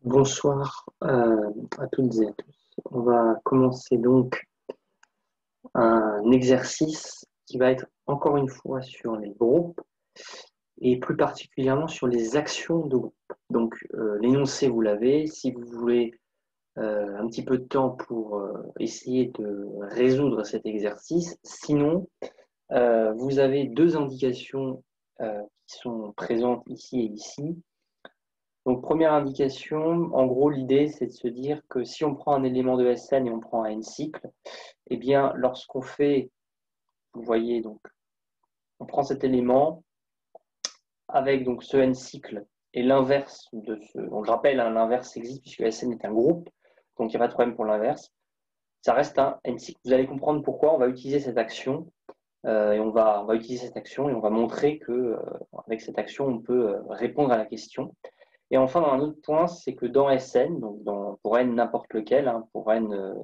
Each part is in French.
Bonsoir à toutes et à tous. On va commencer donc un exercice qui va être encore une fois sur les groupes et plus particulièrement sur les actions de groupe. Donc l'énoncé, vous l'avez. Si vous voulez un petit peu de temps pour essayer de résoudre cet exercice, sinon vous avez deux indications qui sont présentes ici et ici. Donc, première indication, en gros, l'idée, c'est de se dire que si on prend un élément de Sn et on prend un n-cycle, eh bien, lorsqu'on fait, vous voyez, donc, on prend cet élément avec donc ce n-cycle et l'inverse de ce. Donc, je rappelle, hein, l'inverse existe puisque Sn est un groupe, donc il n'y a pas de problème pour l'inverse. Ça reste un n-cycle. Vous allez comprendre pourquoi on va utiliser cette action et on va utiliser cette action et on va montrer que avec cette action, on peut répondre à la question. Et enfin, dans un autre point, c'est que dans Sn, donc pour n n'importe lequel, hein, pour n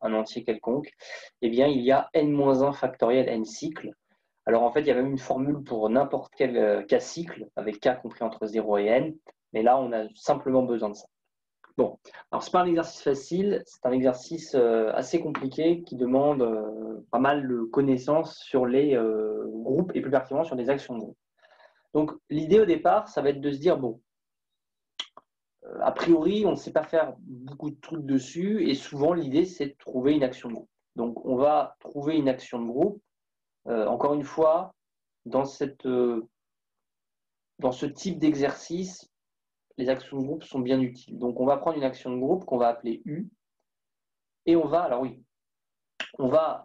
un entier quelconque, eh bien, il y a n-1 factoriel n cycles. Alors en fait, il y a même une formule pour n'importe quel k cycle, avec k compris entre 0 et n, mais là, on a simplement besoin de ça. Bon, alors c'est pas un exercice facile, c'est un exercice assez compliqué qui demande pas mal de connaissances sur les groupes et plus particulièrement sur les actions de groupe. Donc l'idée au départ, ça va être de se dire, bon, a priori, on ne sait pas faire beaucoup de trucs dessus et souvent l'idée c'est de trouver une action de groupe. Donc on va trouver une action de groupe. Encore une fois, dans ce type d'exercice, les actions de groupe sont bien utiles. Donc on va prendre une action de groupe qu'on va appeler U et on va, alors oui, on va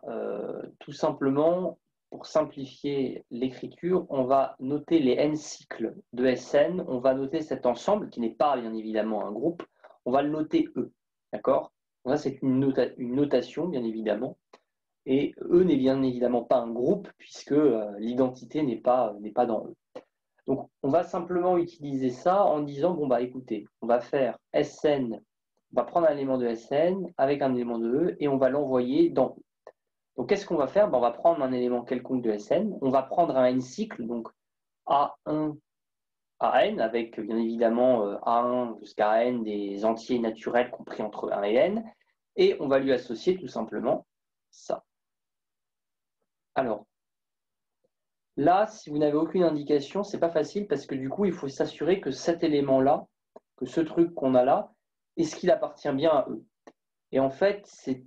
tout simplement, pour simplifier l'écriture, on va noter les n cycles de Sn, on va noter cet ensemble qui n'est pas bien évidemment un groupe, on va le noter E, d'accord? Ça c'est une notation bien évidemment, et E n'est bien évidemment pas un groupe puisque l'identité n'est pas dans E. Donc on va simplement utiliser ça en disant, bon bah écoutez, on va faire Sn, on va prendre un élément de Sn avec un élément de E et on va l'envoyer dans E. Donc, qu'est-ce qu'on va faire? On va prendre un élément quelconque de Sn, on va prendre un n-cycle, donc A1 à n, avec bien évidemment A1 jusqu'à n des entiers naturels compris entre 1 et n, et on va lui associer tout simplement ça. Alors, là, si vous n'avez aucune indication, c'est pas facile parce que du coup, il faut s'assurer que cet élément-là, que ce truc qu'on a là, est-ce qu'il appartient bien à eux? Et en fait, c'est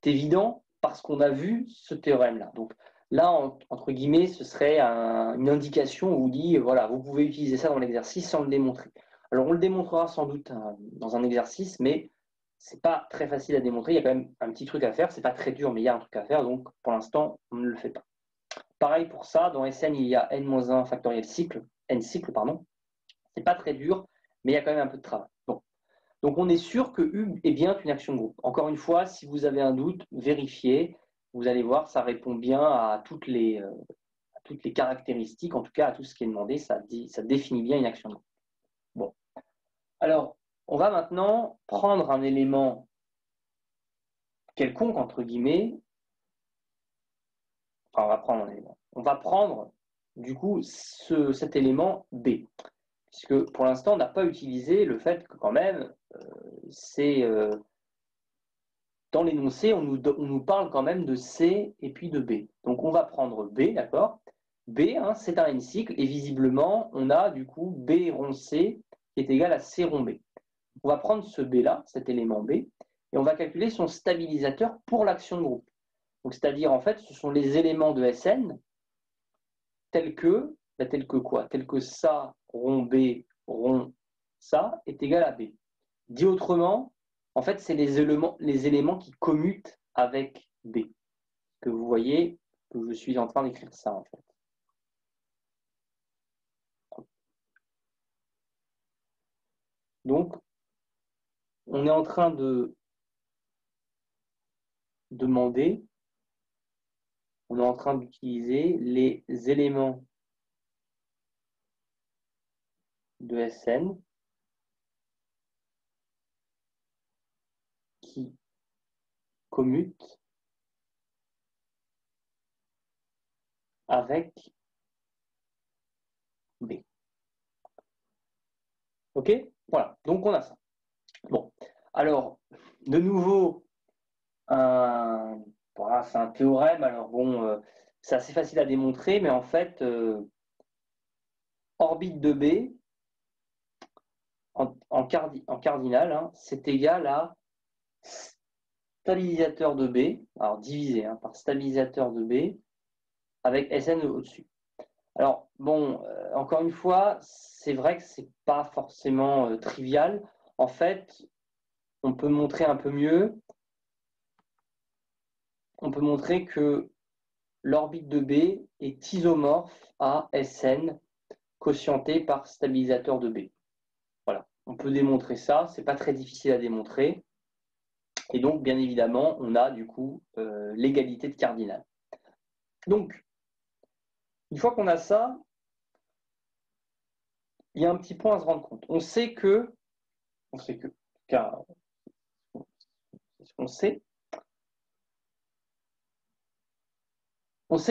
évident parce qu'on a vu ce théorème-là. Donc là, entre guillemets, ce serait une indication où on dit, voilà, vous pouvez utiliser ça dans l'exercice sans le démontrer. Alors on le démontrera sans doute dans un exercice, mais c'est pas très facile à démontrer. Il y a quand même un petit truc à faire. C'est pas très dur, mais il y a un truc à faire. Donc pour l'instant, on ne le fait pas. Pareil pour ça, dans Sn, il y a n-1 factoriel cycle, n cycle, pardon. C'est pas très dur, mais il y a quand même un peu de travail. Bon. Donc on est sûr que U est bien une action de groupe. Encore une fois, si vous avez un doute, vérifiez. Vous allez voir, ça répond bien à toutes les caractéristiques, en tout cas à tout ce qui est demandé. Ça définit bien une action de groupe. Bon. Alors, on va maintenant prendre un élément quelconque, entre guillemets. Enfin, on va prendre un élément. On va prendre, du coup, cet élément B. Puisque pour l'instant, on n'a pas utilisé le fait que quand même, c'est dans l'énoncé, on nous parle quand même de C et puis de B. Donc on va prendre B, d'accord? B, hein, c'est un n-cycle, et visiblement, on a du coup B rond C qui est égal à C rond B. On va prendre ce B-là, cet élément B, et on va calculer son stabilisateur pour l'action de groupe. Donc c'est-à-dire, en fait, ce sont les éléments de Sn tels que, quoi? Tels que ça rond B rond ça est égal à B. Dit autrement, en fait, c'est les éléments qui commutent avec B. Que vous voyez que je suis en train d'écrire ça, en fait. Donc, on est en train de demander, on est en train d'utiliser les éléments de Sn qui commutent avec B. OK? Voilà, donc on a ça. Bon, alors, de nouveau, voilà, c'est un théorème. Alors bon, c'est assez facile à démontrer, mais en fait, orbite de B en cardinal, hein, c'est égal à stabilisateur de B, alors divisé par stabilisateur de B avec Sn au-dessus. Alors bon, encore une fois, c'est vrai que c'est pas forcément trivial. En fait, on peut montrer un peu mieux. On peut montrer que l'orbite de B est isomorphe à Sn quotienté par stabilisateur de B. Voilà, on peut démontrer ça, c'est pas très difficile à démontrer. Et donc, bien évidemment, on a du coup l'égalité de cardinal. Donc, une fois qu'on a ça, il y a un petit point à se rendre compte. On sait que, car on sait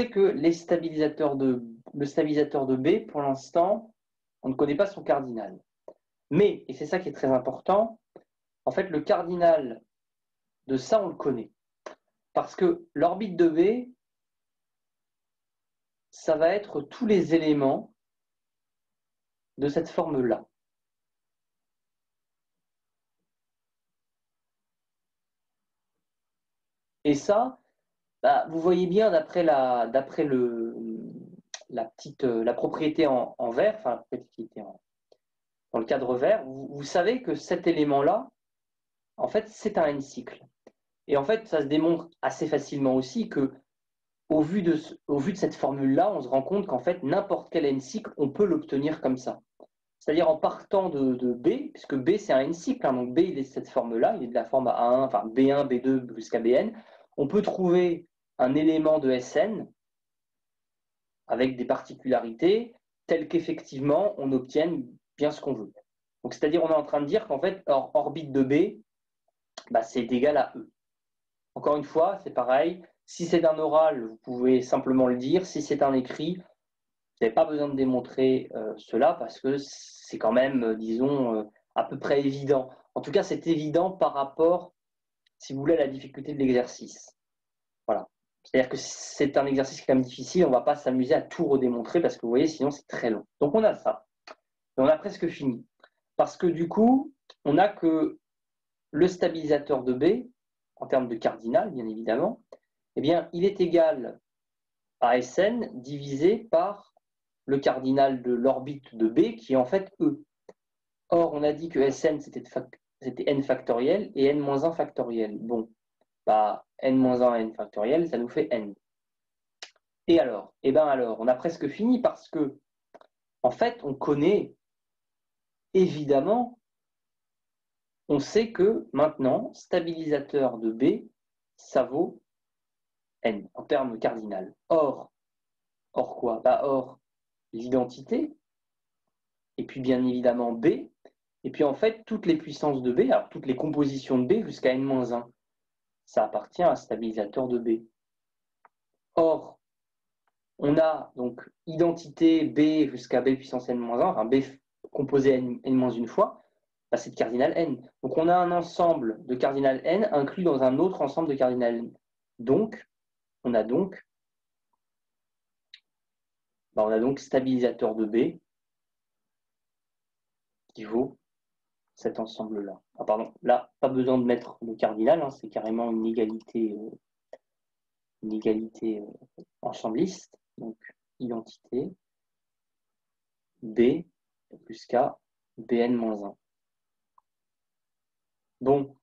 que le stabilisateur de B, pour l'instant, on ne connaît pas son cardinal. Mais, et c'est ça qui est très important, en fait, le cardinal de ça, on le connaît. Parce que l'orbite de B, ça va être tous les éléments de cette forme-là. Et ça, bah, vous voyez bien d'après la propriété en vert, enfin la propriété qui était dans le cadre vert, vous savez que cet élément-là, en fait, c'est un n-cycle. Et en fait, ça se démontre assez facilement aussi que au vu de cette formule-là, on se rend compte qu'en fait, n'importe quel n-cycle, on peut l'obtenir comme ça. C'est-à-dire en partant de B, puisque B c'est un n-cycle, hein, donc B il est de cette forme-là, il est de la forme A1, enfin B1, B2 jusqu'à Bn, on peut trouver un élément de Sn avec des particularités telles qu'effectivement on obtienne bien ce qu'on veut. Donc c'est-à-dire on est en train de dire qu'en fait, orbite de B, bah, c'est égal à E. Encore une fois, c'est pareil, si c'est un oral, vous pouvez simplement le dire, si c'est un écrit, vous n'avez pas besoin de démontrer cela parce que c'est quand même, disons, à peu près évident. En tout cas, c'est évident par rapport, si vous voulez, à la difficulté de l'exercice. Voilà. C'est-à-dire que c'est un exercice quand même difficile, on ne va pas s'amuser à tout redémontrer parce que vous voyez, sinon c'est très long. Donc on a ça. Et on a presque fini. Parce que du coup, on n'a que le stabilisateur de B, en termes de cardinal, bien évidemment, eh bien, il est égal à Sn divisé par le cardinal de l'orbite de B, qui est en fait E. Or, on a dit que Sn, c'était n factoriel et n-1 factoriel. Bon, bah, n-1 n factoriel, ça nous fait n. Et alors? Eh bien alors, on a presque fini parce que, en fait, on connaît, évidemment, on sait que maintenant, stabilisateur de B, ça vaut n, en termes cardinal. Or quoi? Bah, or, l'identité, et puis bien évidemment B, et puis en fait, toutes les puissances de B, alors toutes les compositions de B jusqu'à n-1, ça appartient à stabilisateur de B. Or, on a donc identité B jusqu'à B puissance n-1, enfin B composé n-1 fois, bah, c'est de cardinal n. Donc on a un ensemble de cardinal n inclus dans un autre ensemble de cardinal n. Donc, on a donc stabilisateur de B qui vaut cet ensemble-là. Ah, pardon, là, pas besoin de mettre le cardinal, hein, c'est carrément une égalité ensembliste. Donc, identité B plus K Bn-1. Bon,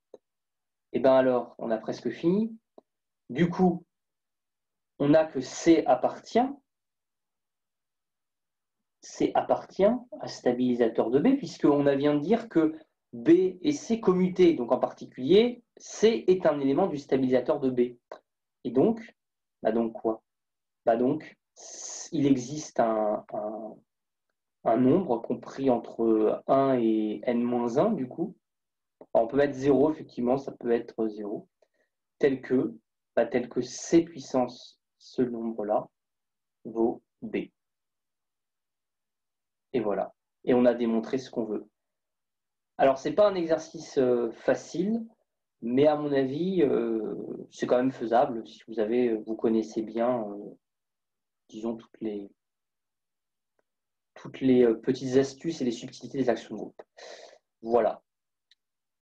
et bien alors, on a presque fini. Du coup, on a que C appartient à stabilisateur de B, puisqu'on vient de dire que B et C commutés, donc en particulier, C est un élément du stabilisateur de B. Et donc, bah donc quoi? Bah donc, il existe un nombre compris entre 1 et n-1, du coup. Alors, on peut mettre 0, effectivement, ça peut être 0, tel que C puissance ce nombre-là vaut B. Et voilà. Et on a démontré ce qu'on veut. Alors, ce n'est pas un exercice facile, mais à mon avis, c'est quand même faisable si vous connaissez bien, disons, toutes les petites astuces et les subtilités des actions de groupe. Voilà.